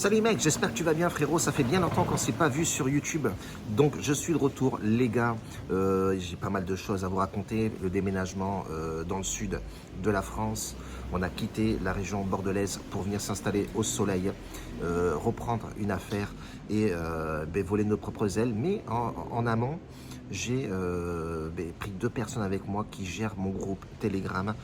Salut mec, j'espère que tu vas bien frérot, ça fait bien longtemps qu'on ne s'est pas vu sur YouTube. Donc je suis de retour les gars, j'ai pas mal de choses à vous raconter. Le déménagement dans le sud de la France, on a quitté la région bordelaise pour venir s'installer au soleil, reprendre une affaire et voler nos propres ailes. Mais en amont, j'ai pris 2 personnes avec moi qui gèrent mon groupe Telegram.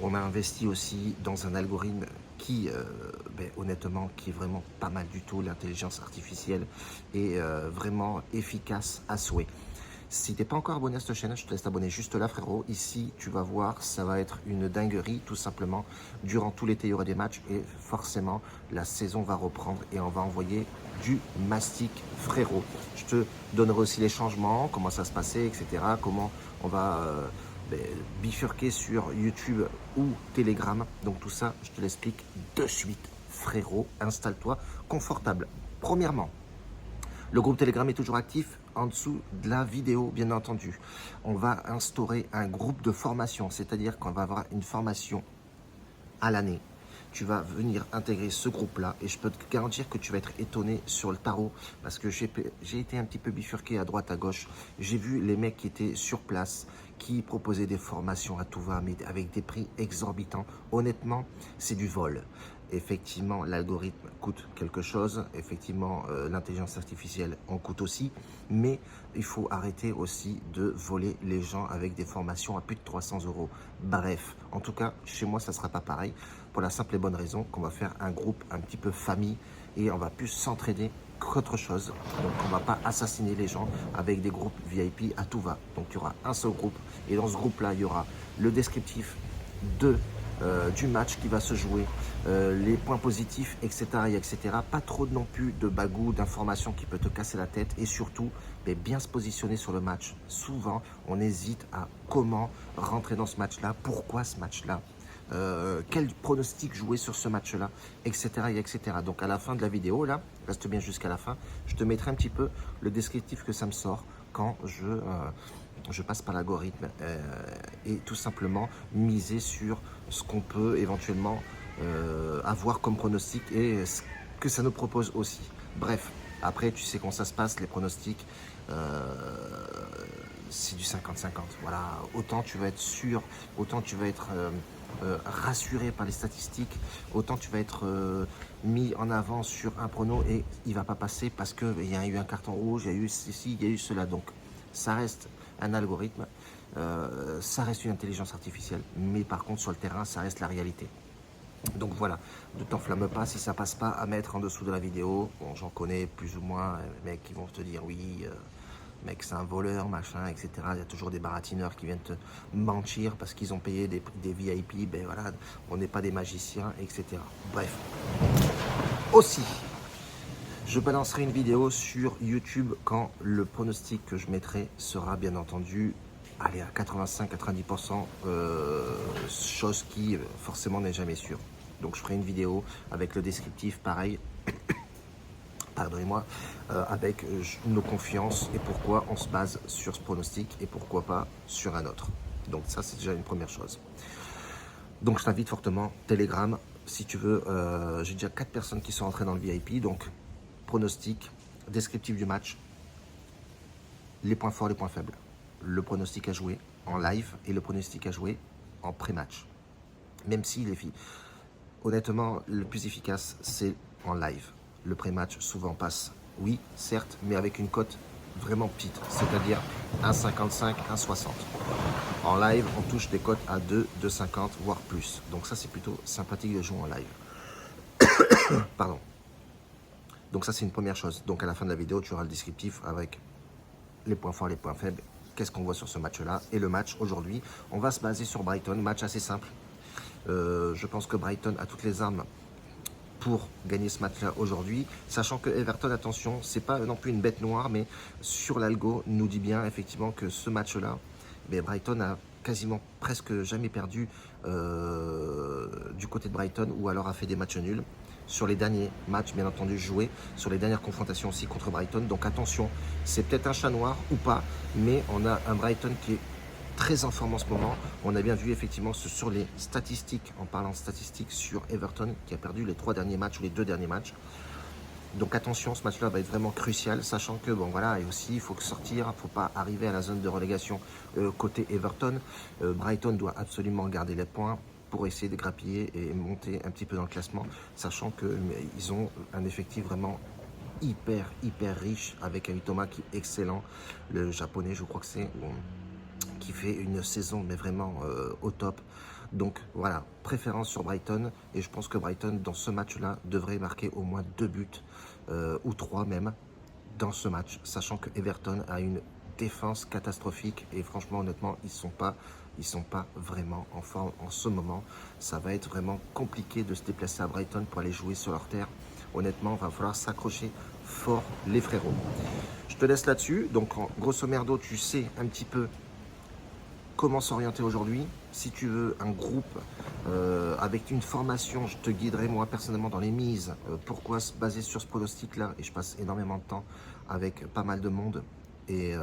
On a investi aussi dans un algorithme qui, honnêtement, qui est vraiment pas mal du tout. L'intelligence artificielle est vraiment efficace à souhait. Si t'es pas encore abonné à cette chaîne, je te laisse t'abonner juste là frérot. Ici, tu vas voir, ça va être une dinguerie tout simplement. Durant tout l'été, il y aura des matchs et forcément, la saison va reprendre et on va envoyer du mastic frérot. Je te donnerai aussi les changements, comment ça se passait, etc. Comment on va bifurquer sur YouTube ou Telegram. Donc tout ça, je te l'explique de suite frérot. Installe-toi confortable. Premièrement, le groupe Telegram est toujours actif en dessous de la vidéo, bien entendu. On va instaurer un groupe de formation, c'est-à-dire qu'on va avoir une formation à l'année. Tu vas venir intégrer ce groupe-là et je peux te garantir que tu vas être étonné sur le tarot parce que j'ai été un petit peu bifurqué à droite, à gauche. J'ai vu les mecs qui étaient sur place, qui proposaient des formations à tout va, mais avec des prix exorbitants. Honnêtement, c'est du vol. Effectivement, l'algorithme coûte quelque chose. Effectivement, l'intelligence artificielle en coûte aussi. Mais il faut arrêter aussi de voler les gens avec des formations à plus de 300 €. Bref, en tout cas, chez moi, ça ne sera pas pareil. Pour la simple et bonne raison qu'on va faire un groupe un petit peu famille et on va plus s'entraider qu'autre chose. Donc, on ne va pas assassiner les gens avec des groupes VIP à tout va. Donc, il y aura un seul groupe et dans ce groupe-là, il y aura le descriptif du match qui va se jouer, les points positifs, etc., etc. Pas trop non plus de bagou, d'informations qui peut te casser la tête et surtout, bien se positionner sur le match. Souvent, on hésite à comment rentrer dans ce match-là, pourquoi ce match-là, quel pronostic jouer sur ce match-là, etc., etc. Donc, à la fin de la vidéo, là, reste bien jusqu'à la fin, je te mettrai un petit peu le descriptif que ça me sort quand je passe par l'algorithme et tout simplement miser sur ce qu'on peut éventuellement avoir comme pronostic et ce que ça nous propose aussi. Bref, après tu sais comment ça se passe, les pronostics, c'est du 50-50. Voilà, autant tu vas être sûr, autant tu vas être rassuré par les statistiques, autant tu vas être mis en avant sur un prono et il ne va pas passer parce qu'il y a eu un carton rouge, il y a eu ceci, il y a eu cela. Donc ça reste un algorithme, ça reste une intelligence artificielle, mais par contre sur le terrain, ça reste la réalité. Donc voilà, ne t'enflamme pas si ça passe pas à mettre en dessous de la vidéo. Bon, j'en connais plus ou moins, les mecs qui vont te dire oui, mec c'est un voleur, machin, etc. Il y a toujours des baratineurs qui viennent te mentir parce qu'ils ont payé des VIP, ben voilà, on n'est pas des magiciens, etc. Bref, aussi, je balancerai une vidéo sur YouTube quand le pronostic que je mettrai sera bien entendu allez, à 85-90%, chose qui forcément n'est jamais sûre. Donc je ferai une vidéo avec le descriptif pareil, pardonnez-moi, avec nos confiances et pourquoi on se base sur ce pronostic et pourquoi pas sur un autre. Donc ça c'est déjà une première chose. Donc je t'invite fortement, Telegram, si tu veux, j'ai déjà 4 personnes qui sont entrées dans le VIP, donc pronostic, descriptif du match, les points forts, les points faibles, le pronostic à jouer en live et le pronostic à jouer en pré-match. Même si les filles, honnêtement, le plus efficace, c'est en live. Le pré-match souvent passe, oui, certes, mais avec une cote vraiment petite, c'est-à-dire 1,55, 1,60. En live, on touche des cotes à 2, 2,50, voire plus. Donc ça, c'est plutôt sympathique de jouer en live. Pardon. Donc ça, c'est une première chose. Donc à la fin de la vidéo, tu auras le descriptif avec les points forts, les points faibles. Qu'est-ce qu'on voit sur ce match-là? Et le match aujourd'hui, on va se baser sur Brighton. Match assez simple. Je pense que Brighton a toutes les armes pour gagner ce match-là aujourd'hui. Sachant que Everton, attention, c'est pas non plus une bête noire, mais sur l'algo, nous dit bien effectivement que ce match-là, Brighton a quasiment presque jamais perdu du côté de Brighton ou alors a fait des matchs nuls. Sur les derniers matchs, bien entendu, joués, sur les dernières confrontations aussi contre Brighton. Donc attention, c'est peut-être un chat noir ou pas, mais on a un Brighton qui est très en forme en ce moment. On a bien vu effectivement sur les statistiques, en parlant de statistiques, sur Everton qui a perdu les 3 derniers matchs ou les 2 derniers matchs. Donc attention, ce match-là va être vraiment crucial, sachant que, bon voilà, et aussi il faut sortir, il ne faut pas arriver à la zone de relégation côté Everton. Brighton doit absolument garder les points pour essayer de grappiller et monter un petit peu dans le classement, sachant qu'ils ont un effectif vraiment hyper riche, avec un Thomas qui est excellent, le japonais je crois que c'est, qui fait une saison mais vraiment au top. Donc voilà, préférence sur Brighton, et je pense que Brighton dans ce match-là devrait marquer au moins 2 buts, ou 3 même, dans ce match, sachant que Everton a une défense catastrophique, et franchement honnêtement ils sont pas vraiment en forme en ce moment. Ça va être vraiment compliqué de se déplacer à Brighton pour aller jouer sur leur terre. Honnêtement, il va falloir s'accrocher fort les frérots. Je te laisse là-dessus, donc grosso merdo tu sais un petit peu comment s'orienter aujourd'hui. Si tu veux un groupe avec une formation, je te guiderai moi personnellement dans les mises. Pourquoi se baser sur ce pronostic-là? Et je passe énormément de temps avec pas mal de monde. Et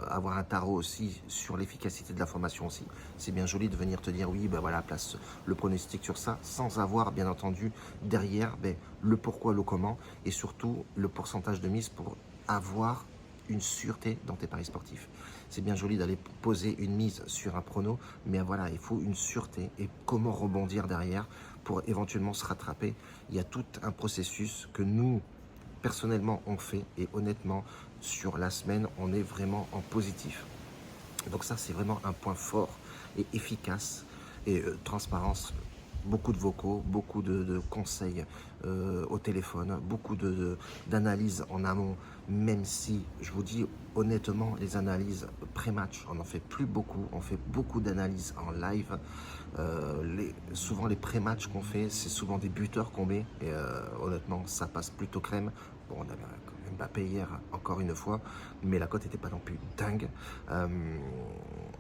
avoir un tarot aussi sur l'efficacité de la formation aussi. C'est bien joli de venir te dire oui, ben voilà, place le pronostic sur ça, sans avoir bien entendu derrière le pourquoi, le comment, et surtout le pourcentage de mise pour avoir une sûreté dans tes paris sportifs. C'est bien joli d'aller poser une mise sur un prono, mais voilà, il faut une sûreté et comment rebondir derrière pour éventuellement se rattraper. Il y a tout un processus que nous, personnellement, on fait, et honnêtement, sur la semaine, on est vraiment en positif. Donc ça, c'est vraiment un point fort et efficace, et transparence. Beaucoup de vocaux, beaucoup de conseils au téléphone, beaucoup d'analyses en amont, même si, je vous dis honnêtement, les analyses pré-match, on n'en fait plus beaucoup, on fait beaucoup d'analyses en live. Souvent les pré-matchs qu'on fait, c'est souvent des buteurs qu'on met, et honnêtement, ça passe plutôt crème. Bon, on avait quand même Mbappé hier, encore une fois, mais la cote n'était pas non plus dingue.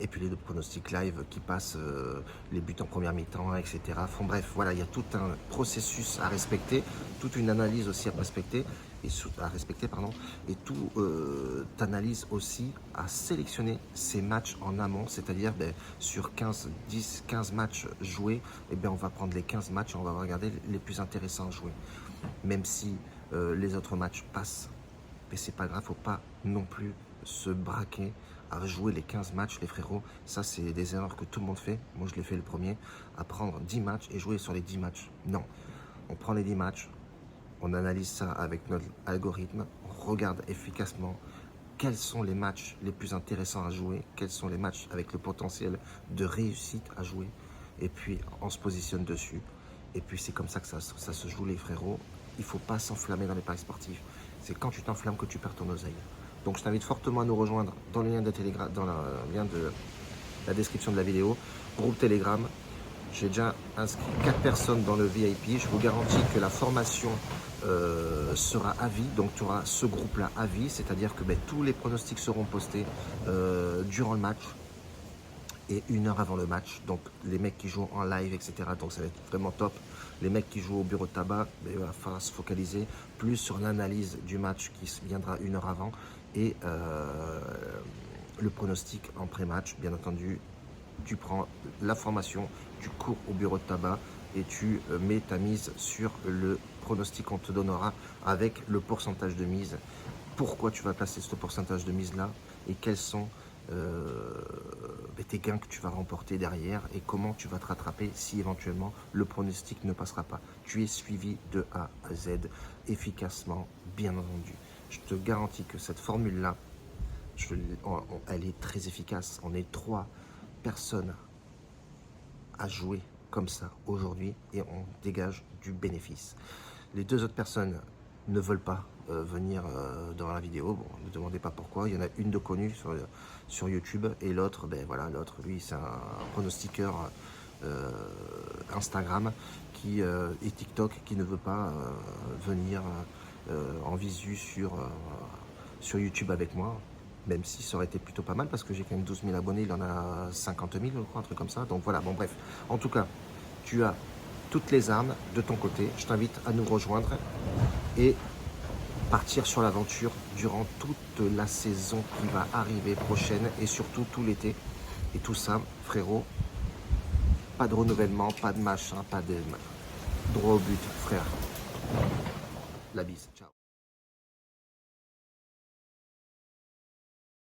Et puis les 2 pronostics live qui passent, les buts en première mi-temps, etc. Enfin, bref, voilà, il y a tout un processus à respecter, toute une analyse aussi à respecter, et tout t'analyse aussi à sélectionner ces matchs en amont, c'est-à-dire sur 15 matchs joués, on va prendre les 15 matchs et on va regarder les plus intéressants à jouer. Même si les autres matchs passent, mais c'est pas grave, faut pas non plus se braquer à jouer les 15 matchs, les frérots. Ça, c'est des erreurs que tout le monde fait. Moi, je l'ai fait le premier, à prendre 10 matchs et jouer sur les 10 matchs. Non, on prend les 10 matchs, on analyse ça avec notre algorithme, on regarde efficacement quels sont les matchs les plus intéressants à jouer, quels sont les matchs avec le potentiel de réussite à jouer, et puis on se positionne dessus. Et puis c'est comme ça que ça se joue, les frérots. Il ne faut pas s'enflammer dans les paris sportifs. C'est quand tu t'enflammes que tu perds ton oseille. Donc je t'invite fortement à nous rejoindre dans le lien de Telegram, dans le lien de la description de la vidéo, groupe Telegram. J'ai déjà inscrit 4 personnes dans le VIP. Je vous garantis que la formation sera à vie. Donc tu auras ce groupe-là à vie, c'est-à-dire que tous les pronostics seront postés durant le match et 1 heure avant le match. Donc les mecs qui jouent en live, etc. Donc ça va être vraiment top. Les mecs qui jouent au bureau de tabac, il va falloir se focaliser plus sur l'analyse du match qui viendra 1 heure avant, et le pronostic en pré-match. Bien entendu, tu prends la formation, tu cours au bureau de tabac et tu mets ta mise sur le pronostic qu'on te donnera avec le pourcentage de mise. Pourquoi tu vas placer ce pourcentage de mise là, et quels sont tes gains que tu vas remporter derrière, et comment tu vas te rattraper si éventuellement le pronostic ne passera pas. Tu es suivi de A à Z efficacement, bien entendu. Je te garantis que cette formule-là, elle est très efficace. On est 3 personnes à jouer comme ça aujourd'hui, et on dégage du bénéfice. Les 2 autres personnes ne veulent pas venir dans la vidéo. Bon, ne demandez pas pourquoi. Il y en a une de connue sur YouTube, et l'autre, voilà, l'autre, lui, c'est un pronostiqueur Instagram et TikTok qui ne veut pas venir en visu sur YouTube avec moi. Même si ça aurait été plutôt pas mal, parce que j'ai quand même 12 000 abonnés, il en a 50 000, je crois, un truc comme ça. Donc voilà, bon bref. En tout cas, tu as toutes les armes de ton côté. Je t'invite à nous rejoindre et partir sur l'aventure durant toute la saison qui va arriver prochaine, et surtout tout l'été. Et tout ça, frérot, pas de renouvellement, pas de machin, pas de... Droit au but, frère. La bise, ciao.